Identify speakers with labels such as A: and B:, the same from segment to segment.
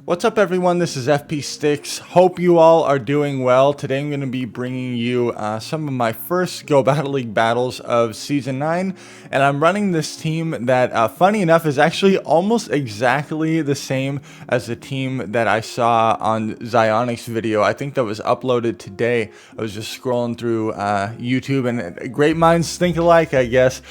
A: What's up everyone, this is FP Sticks. Hope you all are doing well. Today I'm going to be bringing you some of my first Go Battle League battles of Season 9. And I'm running this team that, funny enough, is actually almost exactly the same as the team that I saw on Zionic's video. I think that was uploaded today. I was just scrolling through YouTube, and great minds think alike, I guess.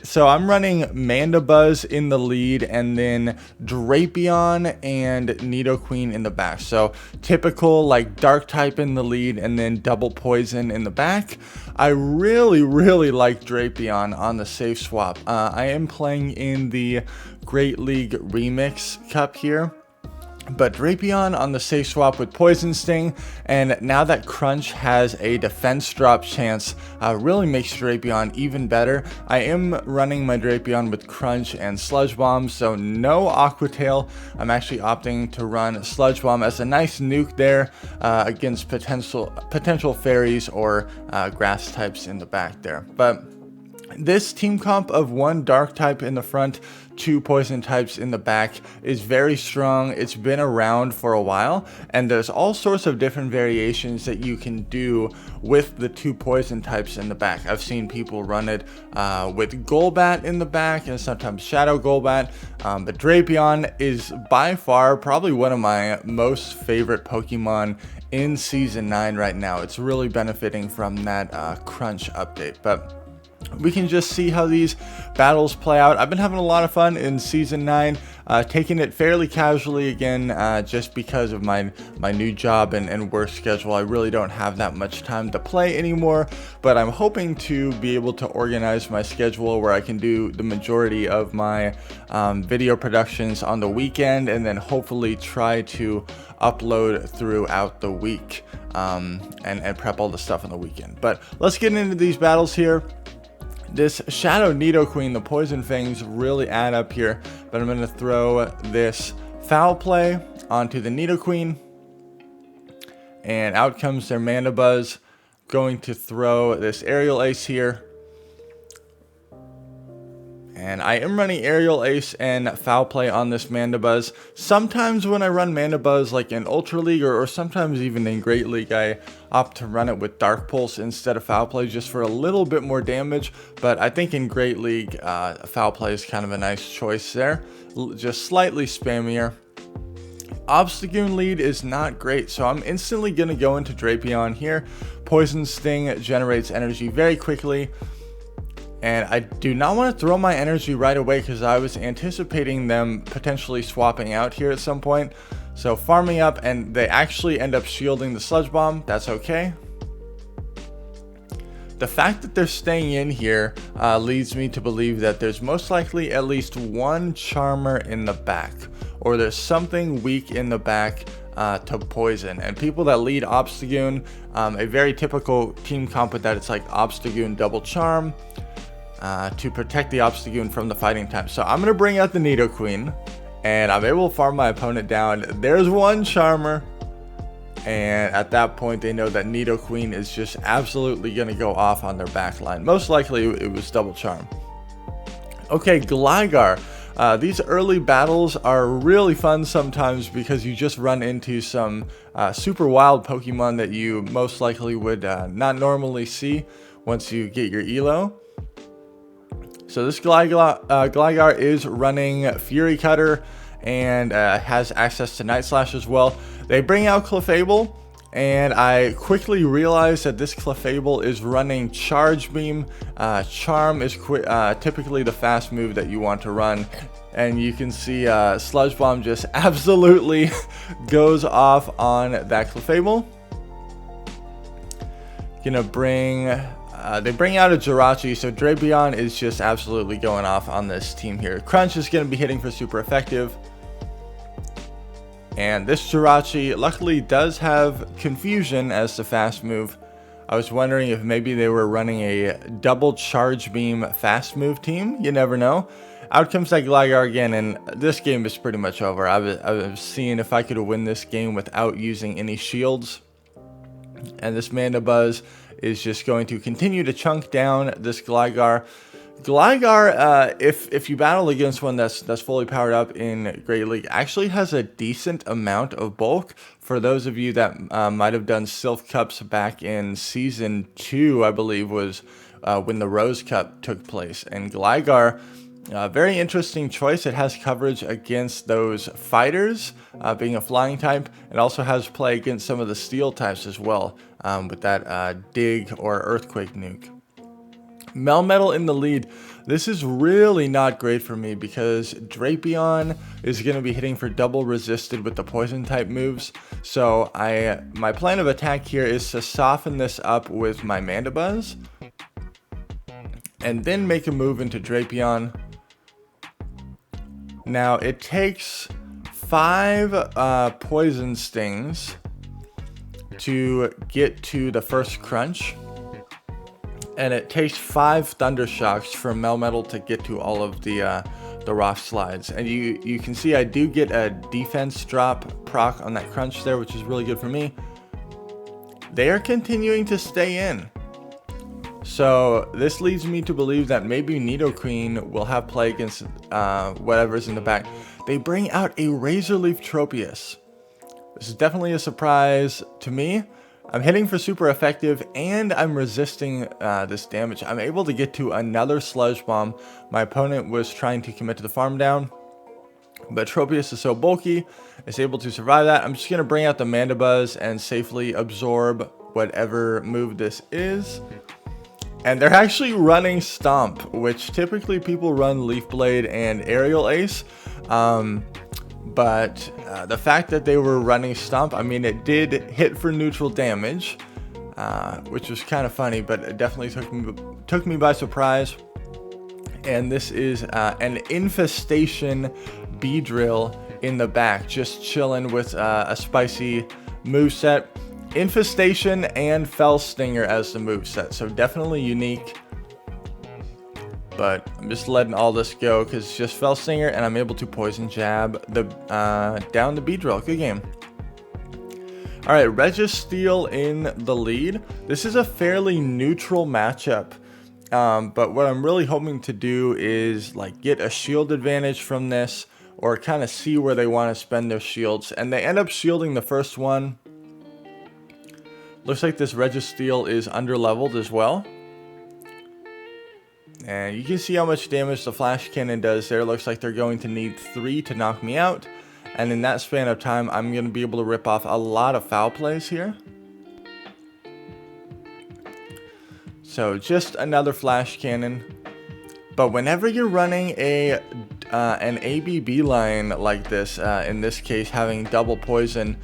A: So I'm running Mandibuzz in the lead, and then Drapion and Nidoqueen in the back. So typical like dark type in the lead and then double poison in the back. I really like Drapion on the safe swap. I am playing in the Great League Remix Cup here, but Drapion on the safe swap with Poison Sting, and now that Crunch has a defense drop chance, really makes Drapion even better. I am running my Drapion with Crunch and Sludge Bomb, so no Aqua Tail. I'm actually opting to run Sludge Bomb as a nice nuke there against potential fairies or grass types in the back there. But this team comp of one dark type in the front, two poison types in the back is very strong. It's been around for a while, and there's all sorts of different variations that you can do with the two poison types in the back. I've seen people run it with Golbat in the back and sometimes Shadow Golbat, but Drapion is by far probably one of my most favorite Pokemon in Season 9 right now. It's really benefiting from that Crunch update, but we can just see how these battles play out. I've been having a lot of fun in Season 9, taking it fairly casually again, just because of my new job and work schedule. I really don't have that much time to play anymore, but I'm hoping to be able to organize my schedule where I can do the majority of my video productions on the weekend, and then hopefully try to upload throughout the week and prep all the stuff on the weekend. But let's get into these battles here. This Shadow Nidoqueen, the Poison Fangs really add up here, but I'm going to throw this Foul Play onto the Nidoqueen, and out comes their Mandibuzz. Going to throw this Aerial Ace here, and I am running Aerial Ace and Foul Play on this Mandibuzz. Sometimes when I run Mandibuzz, like in Ultra League or sometimes even in Great League, I opt to run it with Dark Pulse instead of Foul Play just for a little bit more damage. But I think in Great League, Foul Play is kind of a nice choice there. Just slightly spammier. Obstagoon lead is not great, so I'm instantly going to go into Drapion here. Poison Sting generates energy very quickly, and I do not want to throw my energy right away because I was anticipating them potentially swapping out here at some point. So farming up, and they actually end up shielding the Sludge Bomb. That's okay. The fact that they're staying in here leads me to believe that there's most likely at least one Charmer in the back, or there's something weak in the back to poison. And people that lead Obstagoon, a very typical team comp with that, it's like Obstagoon double charm to protect the Obstagoon from the fighting time. So I'm going to bring out the Nidoqueen, and I'm able to farm my opponent down. There's one Charmer, and at that point they know that Nidoqueen is just absolutely going to go off on their back line. Most likely it was double charm. Okay, Gligar. These early battles are really fun sometimes because you just run into some super wild Pokemon that you most likely would not normally see once you get your Elo. So this Gligar is running Fury Cutter and has access to Night Slash as well. They bring out Clefable, and I quickly realized that this Clefable is running Charge Beam. Charm is typically the fast move that you want to run, and you can see Sludge Bomb just absolutely goes off on that Clefable. Gonna bring... they bring out a Jirachi, so Drapion is just absolutely going off on this team here. Crunch is going to be hitting for super effective. And this Jirachi luckily does have Confusion as the fast move. I was wondering if maybe they were running a double Charge Beam fast move team. You never know. Out comes that Gligar again, and this game is pretty much over. I was seeing if I could win this game without using any shields. And this Mandibuzz is just going to continue to chunk down this Gligar. Gligar, if you battle against one that's fully powered up in Great League, actually has a decent amount of bulk. For those of you that might have done Silph Cups back in Season 2, I believe was when the Rose Cup took place. And Gligar, very interesting choice. It has coverage against those fighters, being a flying type. It also has play against some of the steel types as well, with that dig or earthquake nuke. Melmetal in the lead. This is really not great for me because Drapion is going to be hitting for double resisted with the poison type moves. So my plan of attack here is to soften this up with my Mandibuzz and then make a move into Drapion. Now it takes 5 poison stings to get to the first crunch. And it takes 5 Thunder Shocks for Melmetal to get to all of the rock slides. And you can see I do get a defense drop proc on that crunch there, which is really good for me. They are continuing to stay in. So this leads me to believe that maybe Nidoqueen will have play against whatever's in the back. They bring out a Razor Leaf Tropius. This is definitely a surprise to me. I'm hitting for super effective and I'm resisting this damage. I'm able to get to another Sludge Bomb. My opponent was trying to commit to the farm down, but Tropius is so bulky, it's able to survive that. I'm just going to bring out the Mandibuzz and safely absorb whatever move this is. And they're actually running Stomp, which typically people run Leaf Blade and Aerial Ace. But the fact that they were running Stomp, I mean, it did hit for neutral damage, which was kind of funny, but it definitely took me by surprise. And this is an Infestation Beedrill in the back, just chilling with a spicy moveset. Infestation and Fell Stinger as the moveset, so definitely unique. But I'm just letting all this go because it's just Fell Stinger and I'm able to Poison Jab the down the Beedrill. Good game. Alright, Registeel in the lead. This is a fairly neutral matchup. But what I'm really hoping to do is like get a shield advantage from this, or kind of see where they want to spend their shields. And they end up shielding the first one. Looks like this Registeel is underleveled as well. And you can see how much damage the Flash Cannon does there. Looks like they're going to need 3 to knock me out. And in that span of time, I'm going to be able to rip off a lot of foul plays here. So just another Flash Cannon. But whenever you're running an ABB line like this, in this case having double poison,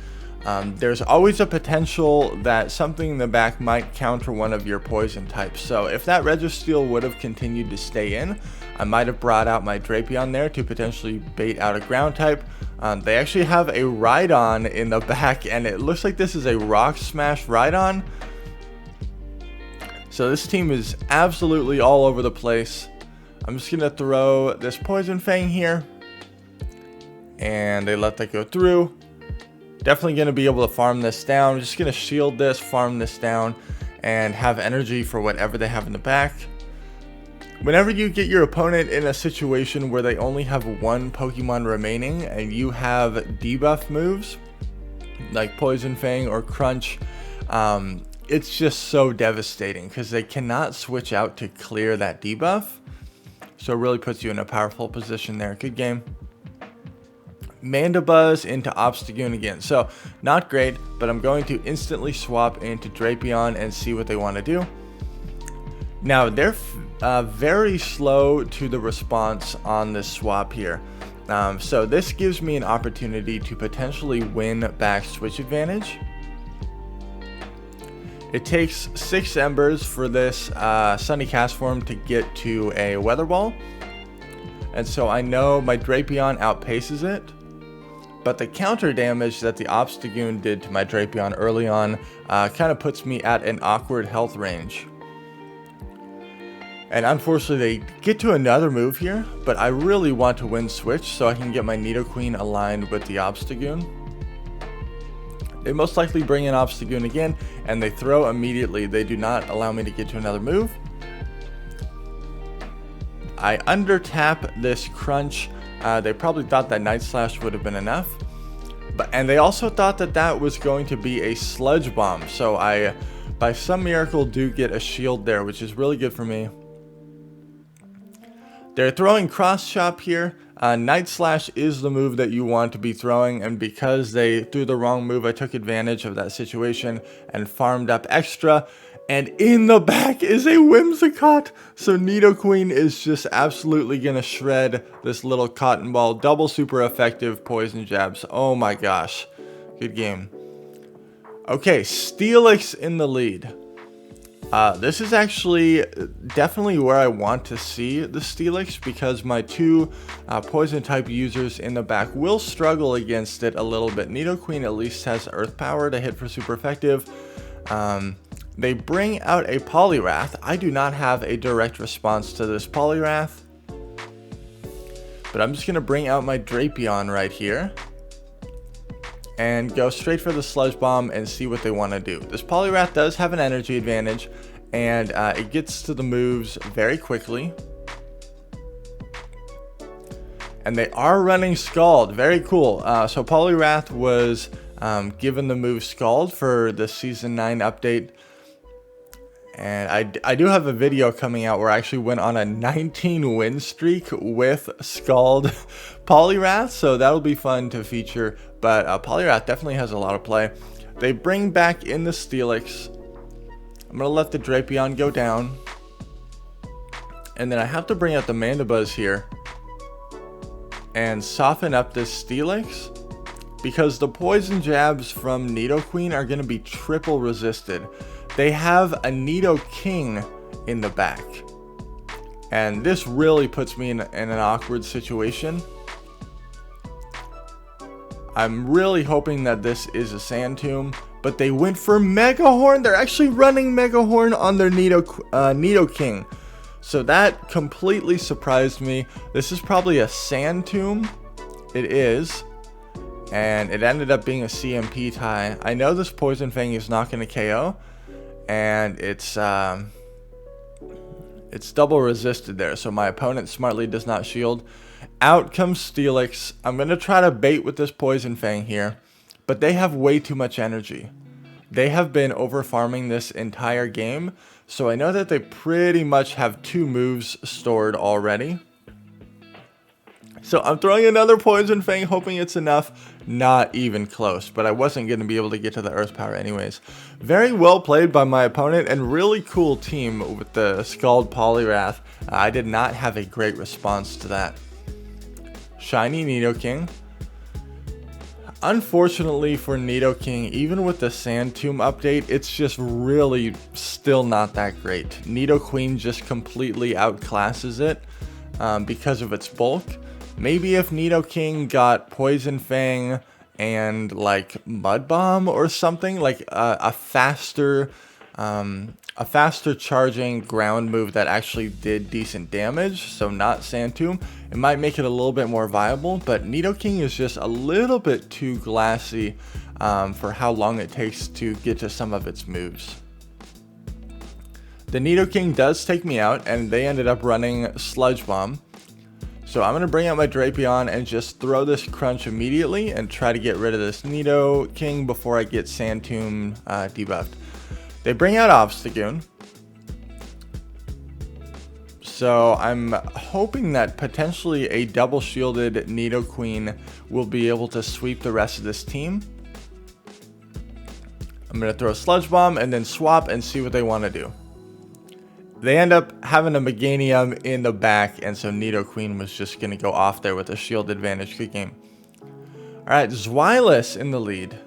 A: there's always a potential that something in the back might counter one of your poison types. So if that Registeel would have continued to stay in, I might have brought out my Drapion there to potentially bait out a ground type. They actually have a Rhydon in the back, and it looks like this is a Rock Smash Rhydon. So this team is absolutely all over the place. I'm just going to throw this Poison Fang here, and they let that go through. Definitely going to be able to farm this down. I'm just going to shield this, farm this down, and have energy for whatever they have in the back. Whenever you get your opponent in a situation where they only have 1 Pokemon remaining and you have debuff moves like Poison Fang or Crunch, it's just so devastating because they cannot switch out to clear that debuff. So it really puts you in a powerful position there. Good game. Mandibuzz into Obstagoon again. So not great, but I'm going to instantly swap into Drapion and see what they want to do. Now they're very slow to the response on this swap here. So this gives me an opportunity to potentially win back switch advantage. It takes 6 Embers for this Sunny Castform to get to a Weather Ball. And so I know my Drapion outpaces it. But the counter damage that the Obstagoon did to my Drapion early on kind of puts me at an awkward health range. And unfortunately they get to another move here, but I really want to win switch so I can get my Nidoqueen aligned with the Obstagoon. They most likely bring in Obstagoon again, and they throw immediately. They do not allow me to get to another move. I under-tap this crunch. They probably thought that Night Slash would have been enough. And they also thought that that was going to be a sludge bomb. So I, by some miracle, do get a shield there, which is really good for me. They're throwing cross chop here. Night Slash is the move that you want to be throwing, and because they threw the wrong move, I took advantage of that situation and farmed up extra. And in the back is a Whimsicott. So Nidoqueen is just absolutely gonna shred this little cotton ball. Double super effective poison jabs. Oh my gosh, good game. Okay, Steelix in the lead. This is actually definitely where I want to see the Steelix, because my two poison type users in the back will struggle against it a little bit. Nidoqueen at least has earth power to hit for super effective. They bring out a Poliwrath. I do not have a direct response to this Poliwrath, but I'm just going to bring out my Drapion right here and go straight for the Sludge Bomb and see what they want to do. This Poliwrath does have an energy advantage, and it gets to the moves very quickly. And they are running Scald. Very cool. So Poliwrath was given the move Scald for the Season 9 update. And I do have a video coming out where I actually went on a 19 win streak with Scald Poliwrath, so that'll be fun to feature. But Poliwrath definitely has a lot of play. They bring back in the Steelix. I'm going to let the Drapion go down. And then I have to bring out the Mandibuzz here and soften up this Steelix, because the poison jabs from Nidoqueen are going to be triple resisted. They have a Nidoking in the back, and this really puts me in an awkward situation. I'm really hoping that this is a Sand Tomb, but they went for Mega Horn. They're actually running Mega Horn on their Nidoking. So that completely surprised me. This is probably a Sand Tomb. It is. And it ended up being a CMP tie. I know this Poison Fang is not going to KO. And it's double resisted there. So my opponent smartly does not shield. Out comes Steelix. I'm going to try to bait with this Poison Fang here. But they have way too much energy. They have been over farming this entire game. So I know that they pretty much have two moves stored already. So I'm throwing another Poison Fang, hoping it's enough. Not even close, but I wasn't going to be able to get to the Earth Power anyways. Very well played by my opponent, and really cool team with the Scald Poliwrath. I did not have a great response to that. Shiny Nidoking. Unfortunately for Nidoking, even with the Sand Tomb update, it's just really still not that great. Nidoqueen just completely outclasses it because of its bulk. Maybe if Nidoking got Poison Fang and like Mud Bomb or something, like a faster charging ground move that actually did decent damage, so not Sand Tomb, it might make it a little bit more viable. But Nidoking is just a little bit too glassy for how long it takes to get to some of its moves. The Nidoking does take me out, and they ended up running Sludge Bomb. So I'm going to bring out my Drapion and just throw this Crunch immediately and try to get rid of this Nidoking before I get Sand Tomb debuffed. They bring out Obstagoon. So I'm hoping that potentially a double shielded Nidoqueen will be able to sweep the rest of this team. I'm going to throw a Sludge Bomb and then swap and see what they want to do. They end up having a Meganium in the back, and so Nidoqueen was just going to go off there with a shield advantage. Good game. Alright, Zweilous in the lead.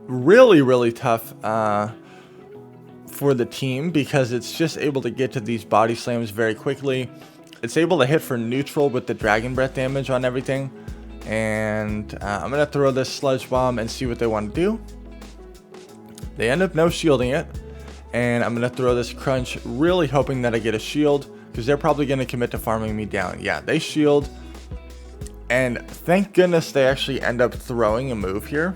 A: Really, really tough for the team, because it's just able to get to these body slams very quickly. It's able to hit for neutral with the Dragon Breath damage on everything. And I'm going to throw this Sludge Bomb and see what they want to do. They end up no shielding it. And I'm going to throw this Crunch, really hoping that I get a shield, because they're probably going to commit to farming me down. Yeah, they shield. And thank goodness they actually end up throwing a move here.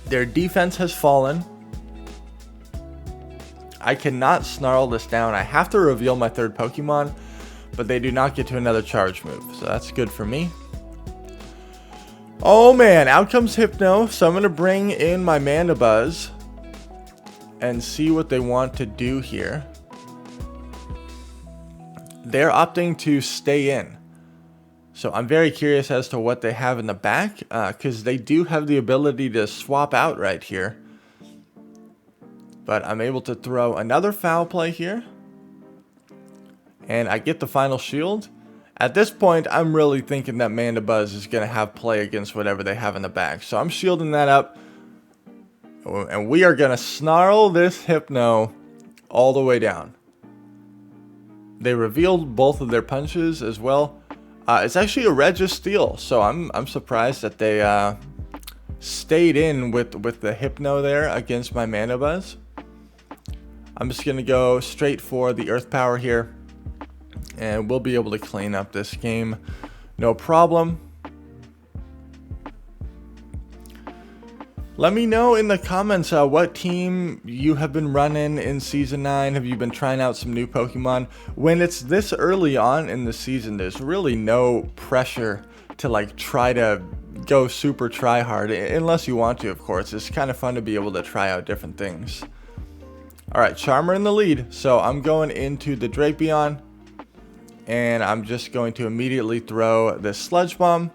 A: Their defense has fallen. I cannot snarl this down. I have to reveal my third Pokemon, but they do not get to another charge move, so that's good for me. Oh man, out comes Hypno, so I'm going to bring in my Mandibuzz and see what they want to do here. They're opting to stay in. So I'm very curious as to what they have in the back, because they do have the ability to swap out right here. But I'm able to throw another foul play here. And I get the final shield. At this point, I'm really thinking that Mandibuzz is going to have play against whatever they have in the back. So I'm shielding that up. And we are going to snarl this Hypno all the way down. They revealed both of their punches as well. It's actually a Registeel, so I'm surprised that they stayed in with the Hypno there against my Mandibuzz. I'm just going to go straight for the Earth Power here, and we'll be able to clean up this game, no problem. Let me know in the comments what team you have been running in Season 9. Have you been trying out some new Pokemon? When it's this early on in the season, there's really no pressure to like try to go super try hard, unless you want to, of course. It's kind of fun to be able to try out different things. Alright, Charmer in the lead, so I'm going into the Drapion, and I'm just going to immediately throw this Sludge Bomb.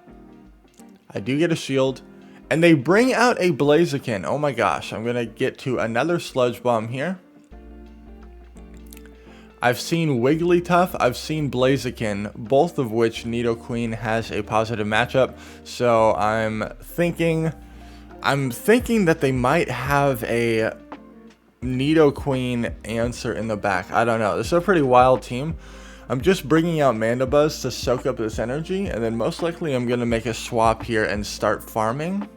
A: I do get a shield. And they bring out a Blaziken. Oh my gosh, I'm going to get to another Sludge Bomb here. I've seen Wigglytuff, I've seen Blaziken, both of which Nidoqueen has a positive matchup. So I'm thinking that they might have a Nidoqueen answer in the back. I don't know. This is a pretty wild team. I'm just bringing out Mandibuzz to soak up this energy, and then most likely I'm going to make a swap here and start farming.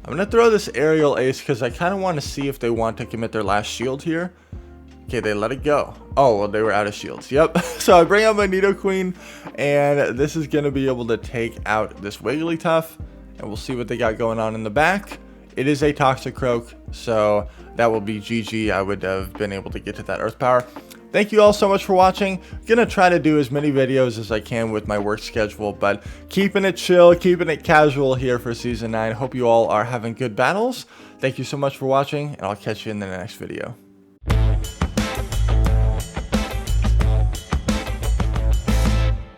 A: I'm going to throw this Aerial Ace because I kind of want to see if they want to commit their last shield here. Okay, they let it go. Oh, well, they were out of shields. Yep. So I bring out my Nidoqueen, and this is going to be able to take out this Wigglytuff, and we'll see what they got going on in the back. It is a Toxicroak, so that will be GG. I would have been able to get to that Earth Power. Thank you all so much for watching. Gonna try to do as many videos as I can with my work schedule, but keeping it chill, keeping it casual here for Season 9. Hope you all are having good battles. Thank you so much for watching, and I'll catch you in the next video.